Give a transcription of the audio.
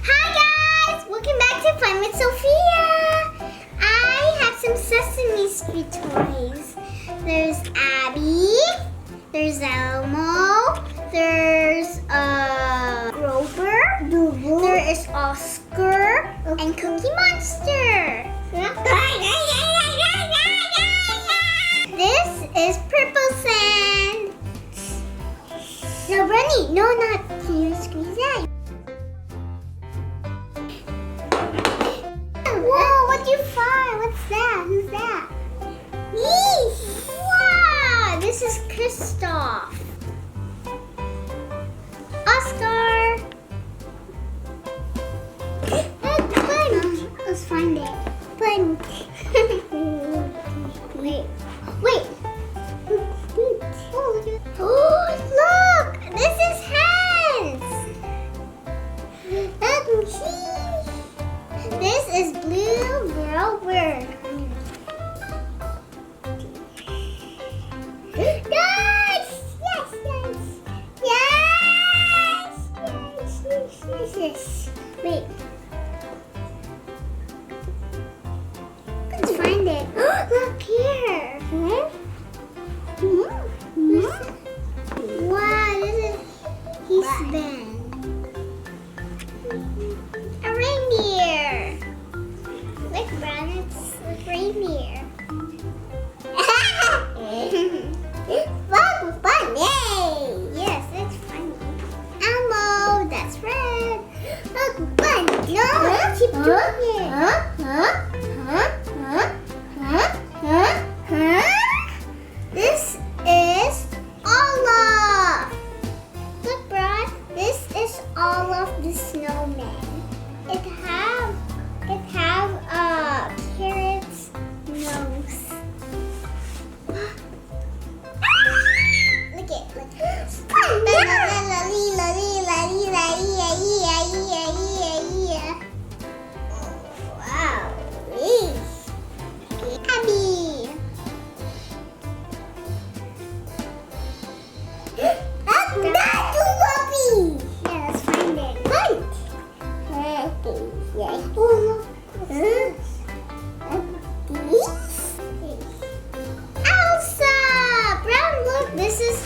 Hi guys! Welcome back to Fun with Sophia! I have some Sesame Street toys. There's Abby, there's Elmo, there's Grover, there is Oscar, and Cookie Monster. This is Purple Sand. No, Bunny, no, not. Can you squeeze that? Whoa, what'd you find? What's that? Who's that? Yeesh! Wow, this is Kristoff. Oscar. Punch. Let's find it. Punch. Wait. Oh, look! This is Hans. This is Blue Girl Bird. Yes. Wait. Let's find it. Look here. Wow, this is Ben. A reindeer. Look, Brown, it's a reindeer. Fun, yay! Yes, it's funny. Elmo, that's red. Look, fun. No, keep doing it. This is Olaf. Look, Brad. This is Olaf the snowman. It have a carrot's nose. Look it. Wow. Abby. That's too puppy. Yeah, let's find it. Right. Oh, look. Elsa! Brown, look, this is